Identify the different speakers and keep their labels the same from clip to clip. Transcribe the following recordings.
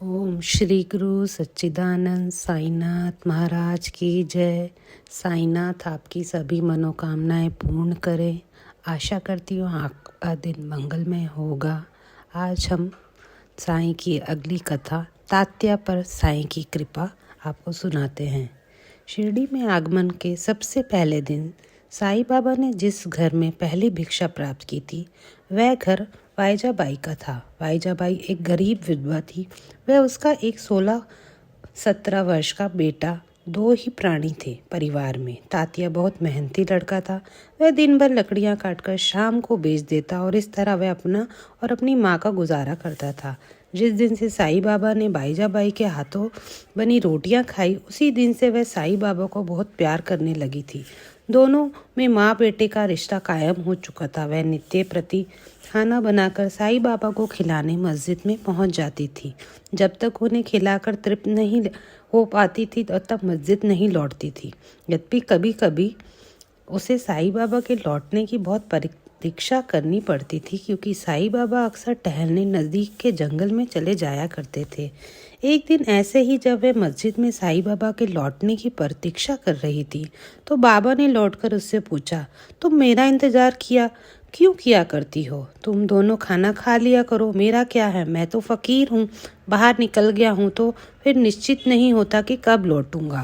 Speaker 1: ओम श्री गुरु सच्चिदानंद साईनाथ महाराज की जय। साईनाथ आपकी सभी मनोकामनाएं पूर्ण करें। आशा करती हूँ आपका दिन मंगलमय होगा। आज हम साईं की अगली कथा तात्या पर साईं की कृपा आपको सुनाते हैं। शिरडी में आगमन के सबसे पहले दिन साईं बाबा ने जिस घर में पहली भिक्षा प्राप्त की थी वह घर वाइजाबाई का था। वाइजाबाई एक गरीब विधवा थी। वह उसका एक 16-17 वर्ष का बेटा, दो ही प्राणी थे परिवार में। तात्या बहुत मेहनती लड़का था। वह दिन भर लकड़ियां काटकर शाम को बेच देता और इस तरह वह अपना और अपनी माँ का गुजारा करता था। जिस दिन से साईं बाबा ने वाइजाबाई के हाथों बनी रोटियां खाई, उसी दिन से वह साईं बाबा को बहुत प्यार करने लगी थी। दोनों में माँ बेटे का रिश्ता कायम हो चुका था। वह नित्य प्रति खाना बनाकर साईं बाबा को खिलाने मस्जिद में पहुंच जाती थी। जब तक उन्हें खिलाकर तृप्त नहीं हो पाती थी तब मस्जिद नहीं लौटती थी। यद्यपि कभी कभी उसे साईं बाबा के लौटने की बहुत प्रतीक्षा करनी पड़ती थी, क्योंकि साईं बाबा अक्सर टहलने नज़दीक के जंगल में चले जाया करते थे। एक दिन ऐसे ही जब वह मस्जिद में साईं बाबा के लौटने की प्रतीक्षा कर रही थी तो बाबा ने लौटकर उससे पूछा, तुम मेरा इंतजार क्यों किया करती हो? तुम दोनों खाना खा लिया करो, मेरा क्या है, मैं तो फकीर हूँ। बाहर निकल गया हूँ तो फिर निश्चित नहीं होता कि कब लौटूंगा।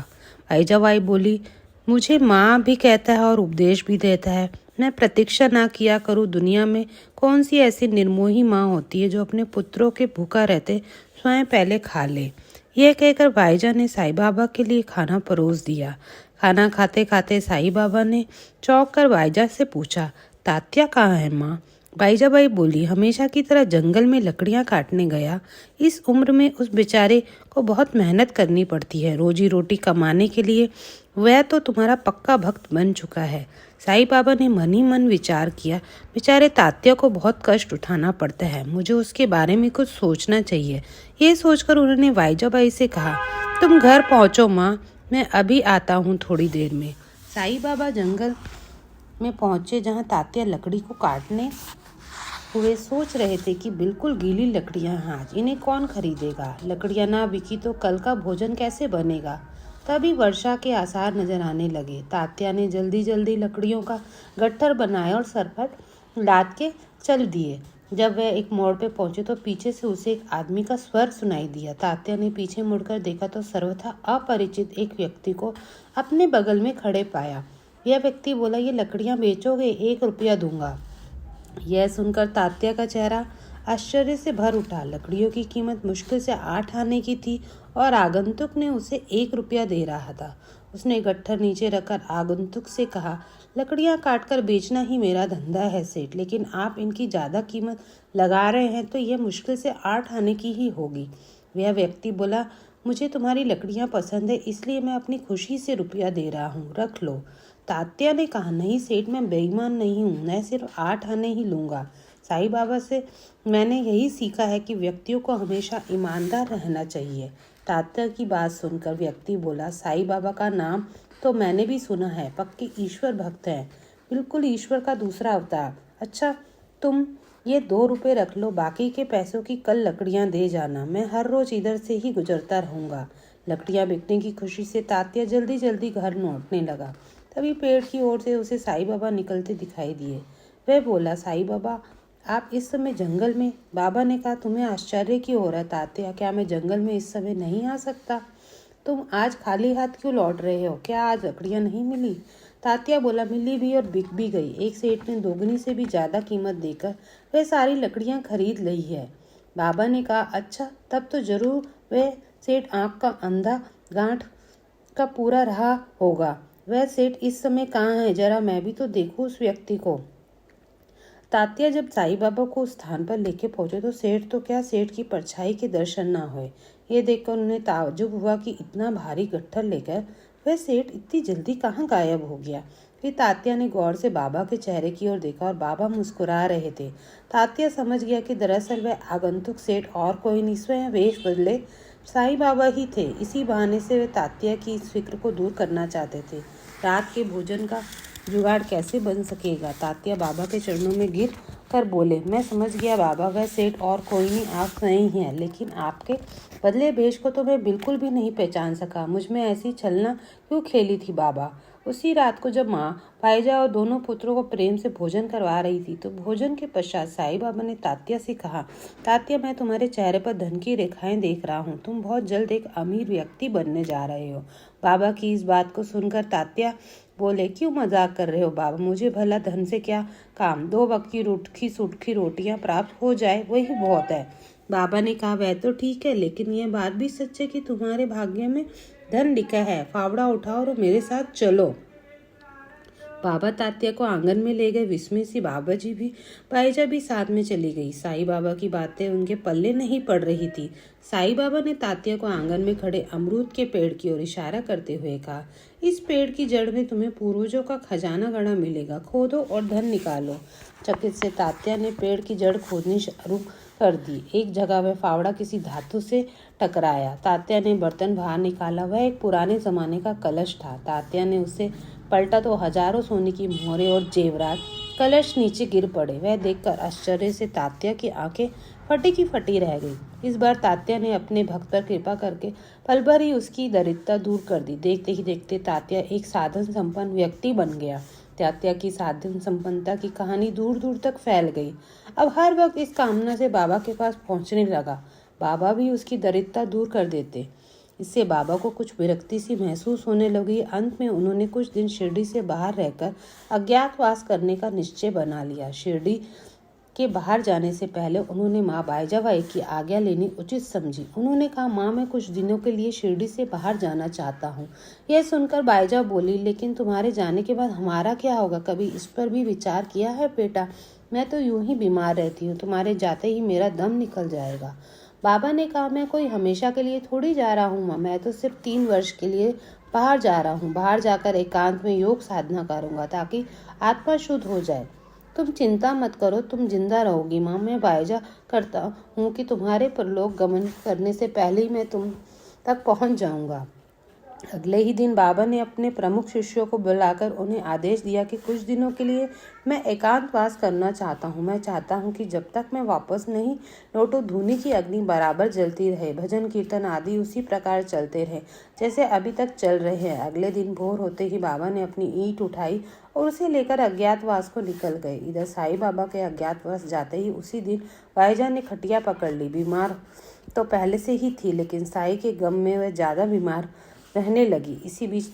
Speaker 1: वाइजाबाई बोली, मुझे माँ भी कहता है और उपदेश भी देता है, मैं प्रतीक्षा ना किया करूँ। दुनिया में कौन सी ऐसी निर्मोही माँ होती है जो अपने पुत्रों के भूखा रहते स्वयं पहले खा ले। यह कहकर वाइजा ने साईं बाबा के लिए खाना परोस दिया। खाना खाते खाते साईं बाबा ने चौंक कर वाइजा से पूछा, तात्या कहाँ है माँ? वाइजाबाई बोली, हमेशा की तरह जंगल में लकड़ियां काटने गया। इस उम्र में उस बेचारे को बहुत मेहनत करनी पड़ती है रोजी रोटी कमाने के लिए। वह तो तुम्हारा पक्का भक्त बन चुका है। साईं बाबा ने मन ही मन विचार किया, बेचारे तात्या को बहुत कष्ट उठाना पड़ता है, मुझे उसके बारे में कुछ सोचना चाहिए। ये सोचकर उन्होंने वाइजाबाई से कहा, तुम घर पहुँचो माँ, मैं अभी आता हूँ थोड़ी देर में। साईं बाबा जंगल में पहुंचे जहां तात्या लकड़ी को काटने हुए सोच रहे थे कि बिल्कुल गीली लकड़ियां हैं, आज इन्हें कौन खरीदेगा? लकड़ियां ना बिकी तो कल का भोजन कैसे बनेगा? तभी वर्षा के आसार नजर आने लगे। तात्या ने जल्दी जल्दी लकड़ियों का गट्ठर बनाया और सर पर लाद के चल दिए। जब वह एक मोड़ पे पहुंचे तो पीछे से उसे एक आदमी का स्वर सुनाई दिया। तात्या ने पीछे मुड़कर देखा तो सर्वथा अपरिचित एक व्यक्ति को अपने बगल में खड़े पाया। यह व्यक्ति बोला, ये लकड़ियां बेचोगे? 1 रुपया दूंगा। यह सुनकर तात्या का चेहरा आश्चर्य से भर उठा। लकड़ियों की कीमत मुश्किल से 8 आने की थी और आगंतुक ने उसे 1 रुपया दे रहा था। उसने गट्ठर नीचे रखकर आगंतुक से कहा, लकड़ियां काटकर बेचना ही मेरा धंधा है सेठ, लेकिन आप इनकी ज्यादा कीमत लगा रहे हैं तो यह मुश्किल से 8 आने की ही होगी। वह व्यक्ति बोला, मुझे तुम्हारी लकड़ियां पसंद है, इसलिए मैं अपनी खुशी से रुपया दे रहा हूँ, रख लो। तात्या ने कहा, नहीं सेठ, मैं बेईमान नहीं हूँ, मैं सिर्फ 8 आने ही लूँगा। साईं बाबा से मैंने यही सीखा है कि व्यक्तियों को हमेशा ईमानदार रहना चाहिए। तात्या की बात सुनकर व्यक्ति बोला, साईं बाबा का नाम तो मैंने भी सुना है, पक्के ईश्वर भक्त हैं, बिल्कुल ईश्वर का दूसरा अवतार। अच्छा, तुम ये 2 रुपये रख लो, बाकी के पैसों की कल लकड़ियाँ दे जाना, मैं हर रोज इधर से ही गुजरता रहूँगा। लकड़ियाँ बिकने की खुशी से तात्या जल्दी जल्दी घर लौटने लगा। तभी पेड़ की ओर से उसे साईं बाबा निकलते दिखाई दिए। वह बोला, साईं बाबा, आप इस समय जंगल में? बाबा ने कहा, तुम्हें आश्चर्य क्यों हो रहा तात्या? क्या मैं जंगल में इस समय नहीं आ सकता? तुम आज खाली हाथ क्यों लौट रहे हो? क्या आज लकड़ियां नहीं मिली? तात्या बोला, मिली भी और बिक भी गई। एक सेठ ने दोगुनी से भी ज्यादा कीमत देकर वह सारी लकड़ियां खरीद ली है। बाबा ने कहा, अच्छा, तब तो जरूर वह सेठ आंख का अंधा गांठ का पूरा रहा होगा। वह सेठ इस समय कहाँ है? जरा मैं भी तो देखूं उस व्यक्ति को। तात्या जब साईं बाबा को उस स्थान पर लेके पहुंचे तो सेठ तो क्या, सेठ की परछाई के दर्शन ना हुए। ये देखकर उन्हें ताज्जुब हुआ कि इतना भारी गट्ठर लेकर वह सेठ इतनी जल्दी कहाँ गायब हो गया। फिर तात्या ने गौर से बाबा के चेहरे की ओर देखा और बाबा मुस्कुरा रहे थे। तात्या समझ गया कि दरअसल वह आगंतुक सेठ और कोई नहीं, स्वयं वेश बदले साईं बाबा ही थे। इसी बहाने से वे तात्या की इस फिक्र को दूर करना चाहते थे। रात के भोजन का जुगाड़ कैसे बन सकेगा? तात्या बाबा के चरणों में गिर कर बोले, मैं समझ गया बाबा, वह सेठ और कोई नहीं, आप नहीं हैं, लेकिन आपके बदले भेष को तो मैं बिल्कुल भी नहीं पहचान सका। मुझ में ऐसी छलना क्यों खेली थी बाबा? उसी रात को जब माँ, भाईजा और दोनों पुत्रों को प्रेम से भोजन करवा रही थी, तो भोजन के पश्चात साईं बाबा ने तात्या से कहा, तात्या, मैं तुम्हारे चेहरे पर धन की रेखाएं देख रहा हूँ। तुम बहुत जल्द एक अमीर व्यक्ति बनने जा रहे हो। बाबा की इस बात को सुनकर तात्या बोले, क्यों मजाक कर रहे हो बाबा? मुझे भला धन से क्या काम? 2 वक्त की रूखी सूखी रोटियां प्राप्त हो जाए वही बहुत है। बाबा ने कहा, वह तो ठीक है, लेकिन यह बात भी सच है कि तुम्हारे भाग्य में धन लिखा है। फावड़ा उठाओ और मेरे साथ चलो। बाबा तात्या को आंगन में ले गए। विस्मय सी बाबा जी भी, भाईजा भी साथ में चली गई। साईं बाबा की बातें उनके पल्ले नहीं पड़ रही थी। साईं बाबा ने तात्या को आंगन में खड़े अमरूद के पेड़ की ओर इशारा करते हुए कहा, इस पेड़ की जड़ में तुम्हें पूर्वजों का खजाना गड़ा मिलेगा। खोदो और धन निकालो। चकित से तात्या ने पेड़ की जड़ खोदनी शुरू कर दी। एक जगह वह फावड़ा किसी धातु से टकराया। तात्या ने बर्तन बाहर निकाला। वह एक पुराने जमाने का कलश था। तात्या ने उसे पलटा तो हजारों सोने की मोहरें और जेवरात कलश नीचे गिर पड़े। वह देखकर आश्चर्य से तात्या की आंखें फटी की फटी रह गई। इस बार तात्या ने अपने भक्त पर कृपा करके पल भर ही उसकी दरिद्रता दूर कर दी। देखते ही देखते तात्या एक साधन संपन्न व्यक्ति बन गया। तात्या की साधन संपन्नता की कहानी दूर दूर तक फैल गई। अब हर वक्त इस कामना से बाबा के पास पहुंचने लगा। बाबा भी उसकी दरिद्रता दूर कर देते। इससे बाबा को कुछ विरक्ति सी महसूस होने लगी। अंत में उन्होंने कुछ दिन शिरडी से बाहर रहकर अज्ञातवास करने का निश्चय बना लिया। शिरडी के बाहर जाने से पहले उन्होंने माँ बाईजाबाई की आज्ञा लेनी उचित समझी। उन्होंने कहा, माँ, मैं कुछ दिनों के लिए शिरडी से बाहर जाना चाहता हूँ। यह सुनकर बाईजा बोली, लेकिन तुम्हारे जाने के बाद हमारा क्या होगा? कभी इस पर भी विचार किया है बेटा? मैं तो यूं ही बीमार रहती हूँ, तुम्हारे जाते ही मेरा दम निकल जाएगा। बाबा ने कहा, मैं कोई हमेशा के लिए थोड़ी जा रहा हूँ माँ, मैं तो सिर्फ 3 वर्ष के लिए बाहर जा रहा हूँ। बाहर जाकर एकांत में योग साधना करूंगा ताकि आत्मा शुद्ध हो जाए। तुम चिंता मत करो, तुम जिंदा रहोगी माँ। मैं वायदा करता हूँ कि तुम्हारे परलोक गमन करने से पहले ही मैं तुम तक पहुँच जाऊँगा। अगले ही दिन बाबा ने अपने प्रमुख शिष्यों को बुलाकर उन्हें आदेश दिया कि कुछ दिनों के लिए मैं एकांतवास करना चाहता हूँ। मैं चाहता हूँ कि जब तक मैं वापस नहीं लौटूं, धूनी की अग्नि बराबर जलती रहे, भजन कीर्तन आदि उसी प्रकार चलते रहे जैसे अभी तक चल रहे हैं। अगले दिन भोर होते ही बाबा ने अपनी ईंट उठाई और उसे लेकर अज्ञातवास को निकल गए। इधर साईं बाबा के अज्ञातवास जाते ही उसी दिन वाईजा ने खटिया पकड़ ली। बीमार तो पहले से ही थी, लेकिन साईं के गम में वह ज्यादा बीमार रहने लगी। इसी बीच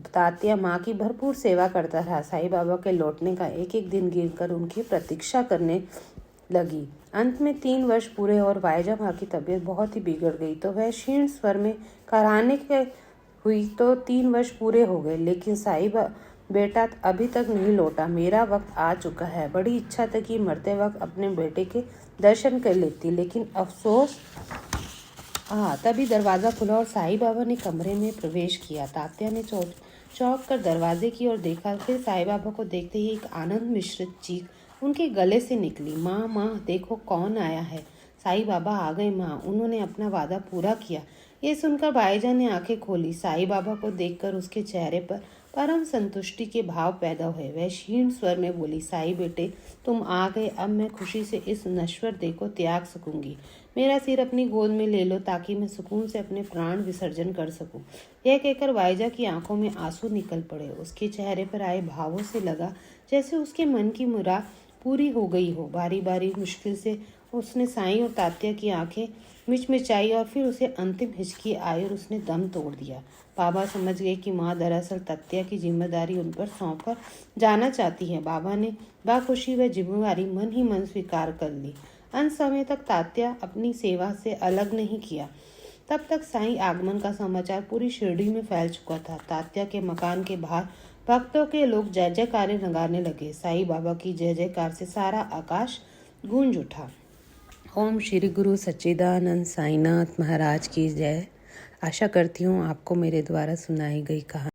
Speaker 1: तात्या माँ की भरपूर सेवा करता रहा। साईं बाबा के लौटने का एक एक दिन गिनकर उनकी प्रतीक्षा करने लगी। अंत में 3 वर्ष पूरे और वायजा माँ की तबीयत बहुत ही बिगड़ गई, तो वह क्षीण स्वर में कराहने के हुई। तो 3 वर्ष पूरे हो गए, लेकिन साईं बेटा अभी तक नहीं लौटा। मेरा वक्त आ चुका है। बड़ी इच्छा थी कि मरते वक्त अपने बेटे के दर्शन कर लेती, लेकिन अफसोस। तभी दरवाज़ा खुला और साईं बाबा ने कमरे में प्रवेश किया। तात्या ने चौंक कर दरवाजे की ओर देखा। फिर साईं बाबा को देखते ही एक आनंद मिश्रित चीख उनके गले से निकली, माँ, माँ, देखो कौन आया है। साईं बाबा आ गए माँ, उन्होंने अपना वादा पूरा किया। ये सुनकर बाईजा ने आंखें खोली। साईं बाबा को देखकर उसके चेहरे पर परम संतुष्टि के भाव पैदा हुए। वह क्षीण स्वर में बोली, साईं बेटे, तुम आ गए। अब मैं खुशी से इस नश्वर देह को त्याग सकूंगी। मेरा सिर अपनी गोद में ले लो ताकि मैं सुकून से अपने प्राण विसर्जन कर सकूं। यह कहकर वाईजा की आंखों में आंसू निकल पड़े। उसके चेहरे पर आए भावों से लगा जैसे उसके मन की मुराद पूरी हो गई हो। बारी बारी मुश्किल से उसने साईं और तात्या की आंखें मिचमिचाई और फिर उसे अंतिम हिचकी आई और उसने दम तोड़ दिया। बाबा समझ गए कि माँ दरअसल तात्या की जिम्मेदारी उन पर सौंप कर जाना चाहती है। बाबा ने बाखुशी वह जिम्मेदारी मन ही मन स्वीकार कर ली। अंत समय तक तात्या अपनी सेवा से अलग नहीं किया। तब तक साईं आगमन का समाचार पूरी शिरडी में फैल चुका था। तात्या के मकान के बाहर भक्तों के लोग जय जयकारे लगाने लगे। साईं बाबा की जय जयकार से सारा आकाश गूंज उठा। ओम श्री गुरु सच्चिदानंद साईनाथ महाराज की जय। आशा करती हूँ आपको मेरे द्वारा सुनाई गई कहानी